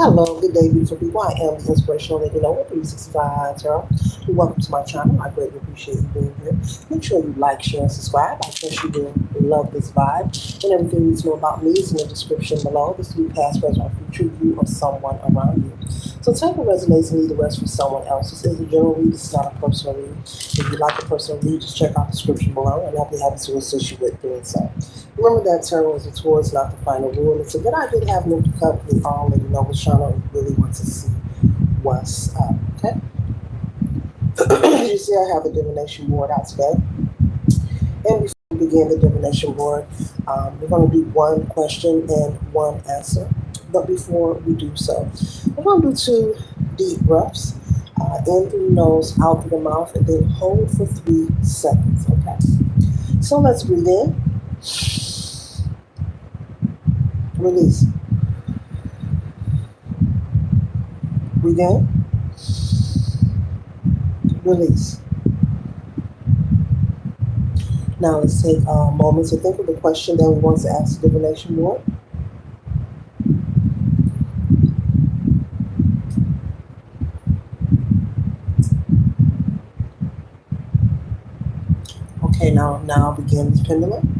Hello, good day, beautiful people. I am the Inspirational Lady Noble 365 Tarot. Welcome to my channel. I greatly appreciate you being here. Make sure you like, share, and subscribe. I trust you do love this vibe. And everything you need to know about me is in the description below. This will be past, present, or future you or someone around you. So take what resonates and leave the rest for someone else. This is a general read. This is not a personal read. If you like a personal read, just check out the description below, and I'll be happy to assist you with doing so. Remember that tarot is a tool, it's not the final rule. It's a good idea to have an empty cup with all that you know which channel you really want to see what's up. Okay? As you see, I have the divination board out today. And before we begin the divination board, we're going to do one question and one answer. But before we do so, we're going to do 2 deep breaths. In through the nose, out through the mouth, and then hold for 3 seconds. Okay? So let's breathe in. Release. Breathe in. Release. Now let's take a moment to think of the question that we want to ask the divination board. Okay, now begin this pendulum.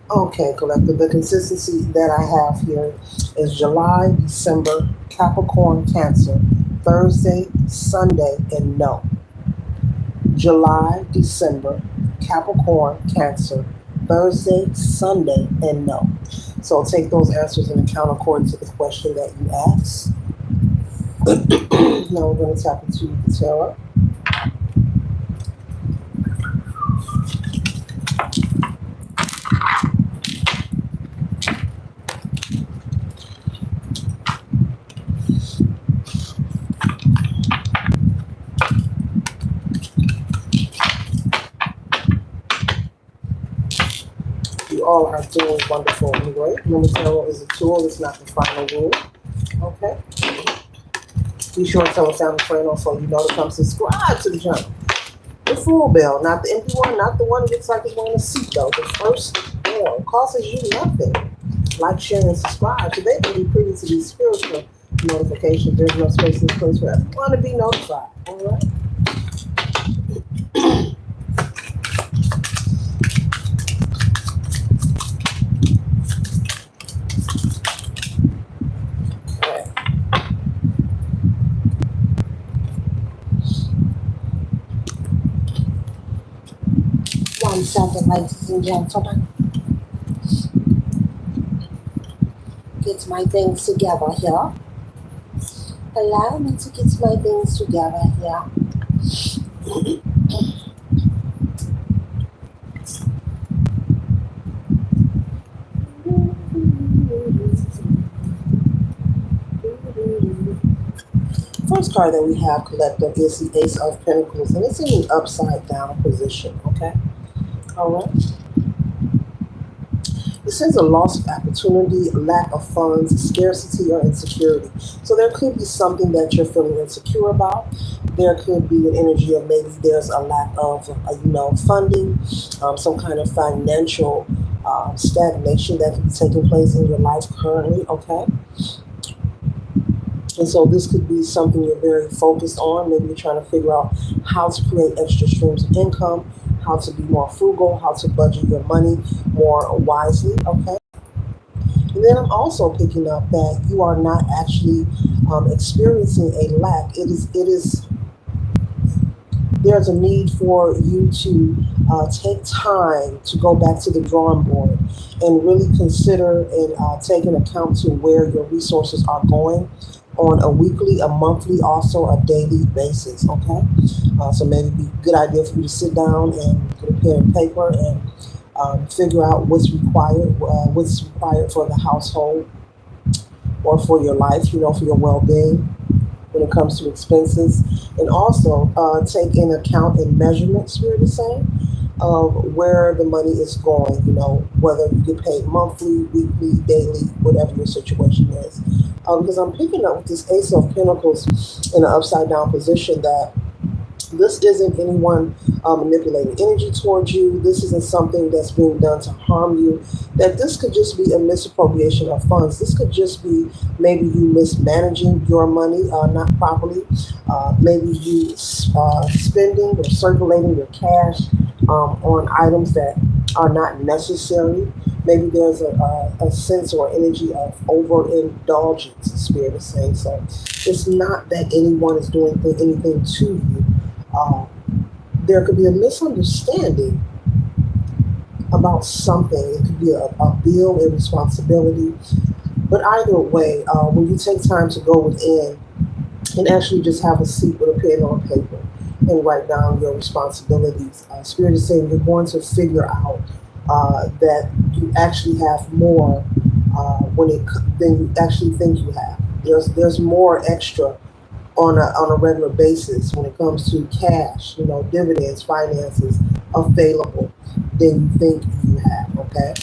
Okay, collective. The consistency that I have here is July, December, Capricorn, Cancer, Thursday, Sunday, and no. July, December, Capricorn, Cancer, Thursday, Sunday, and no. So take those answers into account according to the question that you asked. Now we're going to tap into the tarot. You all are doing wonderful and great. Remember, tarot is a tool, it's not the final rule. Okay? Be sure to tell a family friend also you know to come subscribe to the channel. The full bell, not the empty one, not the one that looks like it's wearing a seatbelt. The first one costs you nothing. Like, share, and subscribe so they can be privy to these spiritual notifications. There's no space in this place for everyone want to be notified. All right? One second, ladies and gentlemen. Get my things together here. Allow me to get my things together here. First card that we have collective is the Ace of Pentacles, and it's in the upside down position, okay? All right. This is a loss of opportunity, lack of funds, scarcity, or insecurity. So there could be something that you're feeling insecure about. There could be an energy of maybe there's a lack of, funding, some kind of financial stagnation that could be taking place in your life currently, okay? And so this could be something you're very focused on. Maybe you're trying to figure out how to create extra streams of income, how to be more frugal, how to budget your money more wisely, okay? And then I'm also picking up that you are not actually experiencing a lack. There's a need for you to take time to go back to the drawing board and really consider and take into account to where your resources are going on a weekly, a monthly, also a daily basis, okay? So maybe it'd be a good idea for you to sit down and get a pen and paper and figure out what's required for the household or for your life, for your well-being when it comes to expenses. And also take in account and measurement, Spirit is saying, of where the money is going, whether you get paid monthly, weekly, daily, whatever your situation is. Because I'm picking up with this Ace of Pentacles in an upside down position that this isn't anyone manipulating energy towards you. This isn't something that's being done to harm you. That this could just be a misappropriation of funds. This could just be maybe you mismanaging your money not properly. Maybe you spending or circulating your cash on items that are not necessary. Maybe there's a sense or energy of overindulgence, the spirit is saying. So it's not that anyone is doing anything to you. uh, there could be a misunderstanding about something. It could be a bill, a responsibility. But either way, when you take time to go within and actually just have a seat with a pen or a paper and write down your responsibilities, Spirit is saying you're going to figure out that you actually have more than you actually think you have. There's more extra on a regular basis when it comes to cash, dividends, finances available than you think you have. Okay.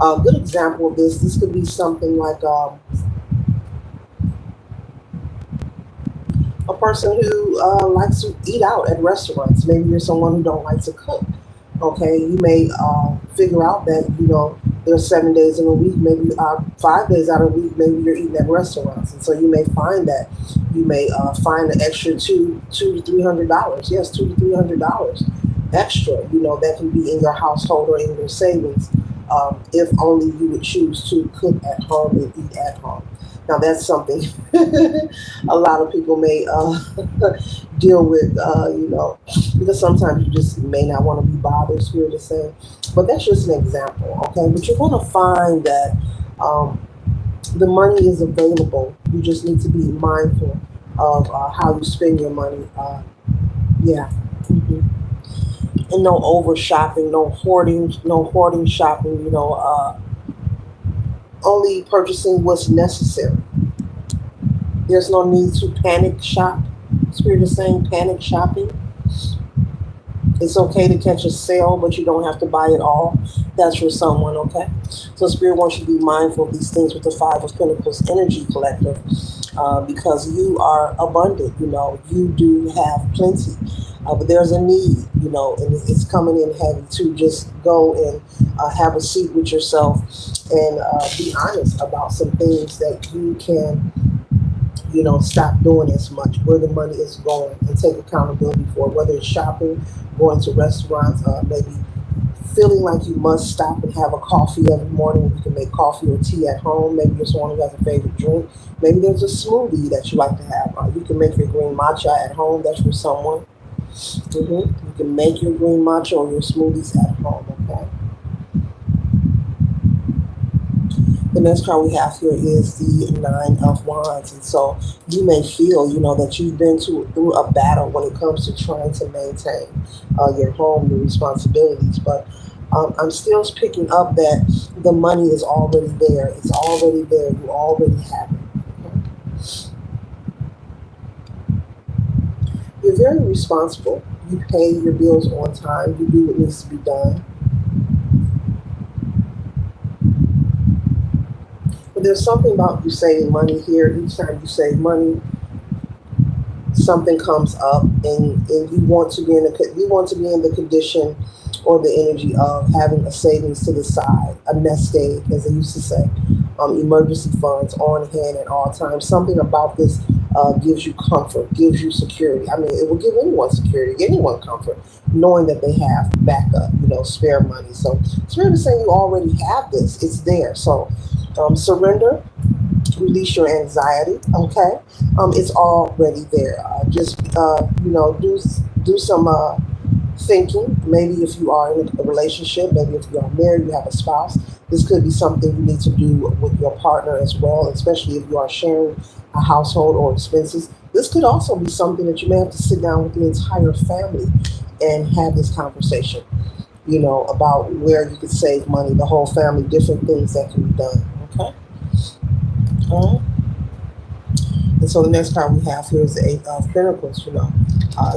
A good example of this could be something like a person who likes to eat out at restaurants. Maybe you're someone who don't like to cook. Okay, you may figure out that there's 7 days in a week, maybe 5 days out of the week, maybe you're eating at restaurants, and so you may find that you may find an extra two to $300. Yes, $200 to $300 extra. That can be in your household or in your savings, if only you would choose to cook at home and eat at home. Now that's something a lot of people may deal with, because sometimes you just may not want to be bothered, spirit is saying. But that's just an example, okay? But you're going to find that the money is available. You just need to be mindful of how you spend your money. Yeah. hmm And no over shopping, no hoarding shopping. Only purchasing what's necessary. There's no need to panic shop. Spirit is saying panic shopping. It's okay to catch a sale, but you don't have to buy it all. That's for someone, okay? So Spirit wants you to be mindful of these things with the Five of Pentacles energy collective, because you are abundant. You do have plenty, but there's a need, and it's coming in heavy to just go and have a seat with yourself and be honest about some things that you can stop doing as much, where the money is going, and take accountability for it, whether it's shopping, going to restaurants, maybe feeling like you must stop and have a coffee every morning. You can make coffee or tea at home. Maybe you're someone who has a favorite drink. Maybe there's a smoothie that you like to have. You can make your green matcha at home. That's for someone. You can make your green matcha or your smoothies at home, okay? The next card we have here is the Nine of Wands. And so you may feel, that you've been through a battle when it comes to trying to maintain your home, your responsibilities. But I'm still picking up that the money is already there. It's already there. You already have it. Okay? You're very responsible. You pay your bills on time. You do what needs to be done. But there's something about you saving money here. Each time you save money, something comes up, and you want to be in the condition or the energy of having a savings to the side, a nest egg, as they used to say, emergency funds on hand at all times. Something about this gives you comfort, gives you security. I mean, it will give anyone security, anyone comfort, knowing that they have backup, spare money. So Spirit is saying you already have this. It's there. So surrender, release your anxiety. Okay, it's already there. Just do some thinking. Maybe if you are in a relationship, maybe if you are married, you have a spouse. This could be something you need to do with your partner as well, especially if you are sharing a household or expenses. This could also be something that you may have to sit down with the entire family and have this conversation. About where you could save money, the whole family, different things that can be done. Okay. All right. And so the next card we have here is the Eight of Pentacles.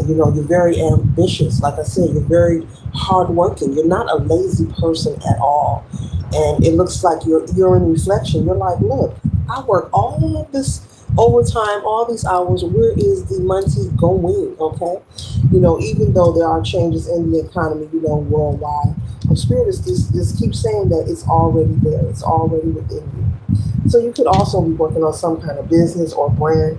You're very ambitious. Like I said, you're very hardworking. You're not a lazy person at all. And it looks like you're in reflection. You're like, look, I work all of this overtime, all these hours. Where is the money going? Okay, even though there are changes in the economy, worldwide, Spirit is keep saying that it's already there. It's already within you. So you could also be working on some kind of business or brand,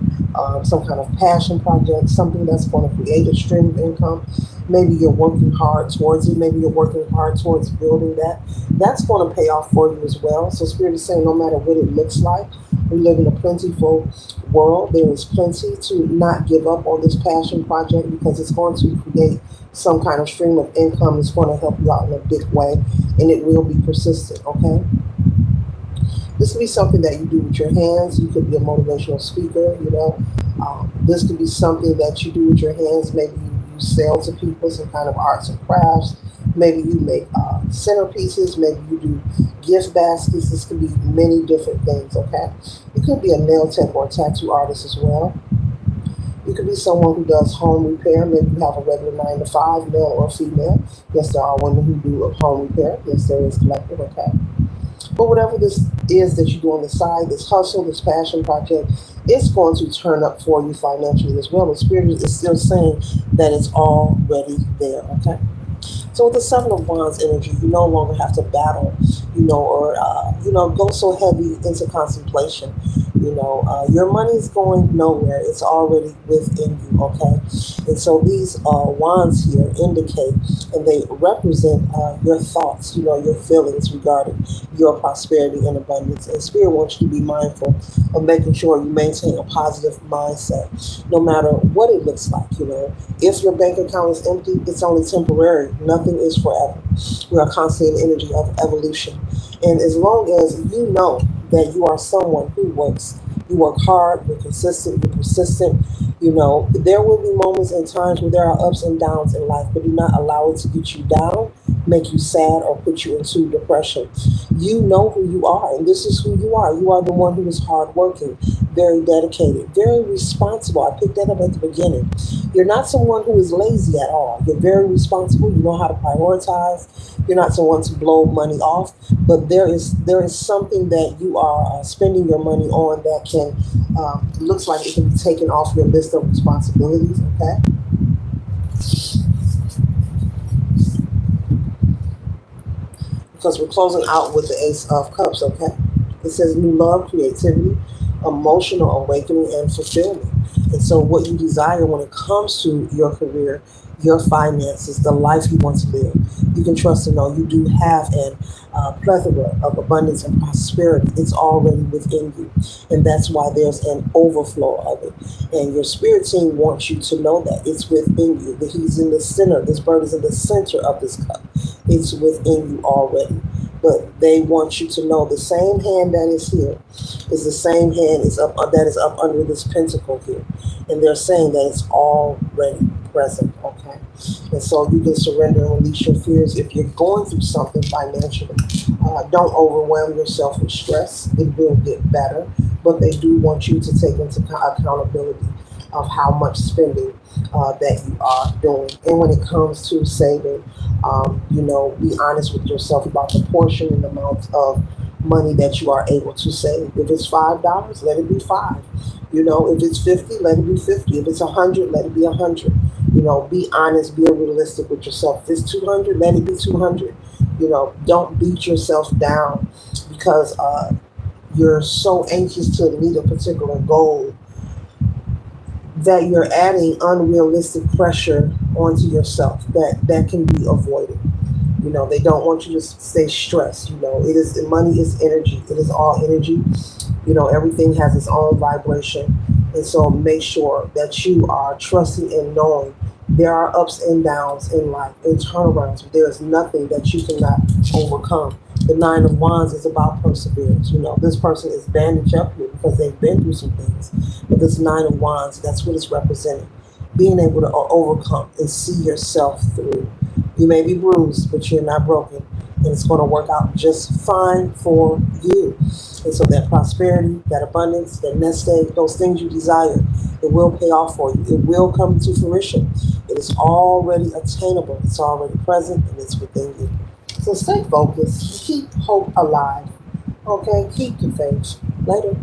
some kind of passion project, something that's going to create a stream of income. Maybe you're working hard towards it. Maybe you're working hard towards building that. That's going to pay off for you as well. So Spirit is saying no matter what it looks like, we live in a plentiful world. There is plenty to not give up on this passion project because it's going to create some kind of stream of income that's going to help you out in a big way, and it will be persistent. Okay. This could be something that you do with your hands. You could be a motivational speaker. This could be something that you do with your hands. Maybe you sell to people some kind of arts and crafts. Maybe you make centerpieces. Maybe you do gift baskets. This could be many different things. Okay. You could be a nail tech or a tattoo artist as well. You could be someone who does home repair. Maybe you have a regular 9 to 5, male or female. Yes, there are women who do home repair. Yes, there is collective. Okay. But whatever this is that you do on the side, this hustle, this passion project, it's going to turn up for you financially as well. The Spirit is still saying that it's already there. Okay. So with the Seven of Wands energy, you no longer have to battle, or go so heavy into contemplation. Your money is going nowhere. It's already within you, okay? And so these wands here indicate and they represent your thoughts, your feelings regarding your prosperity and abundance. And Spirit wants you to be mindful of making sure you maintain a positive mindset, no matter what it looks like. If your bank account is empty, it's only temporary. Nothing is forever. We are constantly in energy of evolution. And as long as you know that you are someone who works, you work hard, you're consistent, you're persistent, there will be moments and times where there are ups and downs in life, but do not allow it to get you down, make you sad, or put you into depression. You know who you are, and this is who you are. You are the one who is hardworking, very dedicated, very responsible. I picked that up at the beginning. You're not someone who is lazy at all. You're very responsible. You know how to prioritize. You're not someone to blow money off, but there is something that you are spending your money on that can looks like it can be taken off your list of responsibilities. Okay. Because we're closing out with the Ace of Cups, okay? It says new love, creativity, emotional awakening, and fulfillment. And so, what you desire when it comes to your career, your finances, the life you want to live, you can trust and know you do have an plethora of abundance and prosperity. It's already within you. And that's why there's an overflow of it. And your spirit team wants you to know that it's within you, that he's in the center. This bird is in the center of this cup. It's within you already. But they want you to know the same hand that is here is the same hand that is up under this pentacle here. And they're saying that it's already present, okay? And so you can surrender and release your fears if you're going through something financially. Don't overwhelm yourself with stress. It will get better. But they do want you to take into accountability of how much spending that you are doing. And when it comes to saving, be honest with yourself about the portion and amount of money that you are able to save. If it's $5, let it be five. If it's 50, let it be 50. If it's 100, let it be 100. Be honest, be realistic with yourself. If it's 200, let it be 200. Don't beat yourself down because you're so anxious to meet a particular goal that you're adding unrealistic pressure onto yourself that can be avoided. They don't want you to stay stressed. Money is energy. It is all energy. Everything has its own vibration. And so make sure that you are trusting and knowing there are ups and downs in life and turnarounds. There is nothing that you cannot overcome. The Nine of Wands is about perseverance. This person is bandaged up here because they've been through some things. But this Nine of Wands, that's what it's representing. Being able to overcome and see yourself through. You may be bruised, but you're not broken. And it's going to work out just fine for you. And so that prosperity, that abundance, that nest egg, those things you desire, It will pay off for you. It will come to fruition. It is already attainable. It's already present and it's within you. So stay focused. Keep hope alive. Okay? Keep the faith. Later.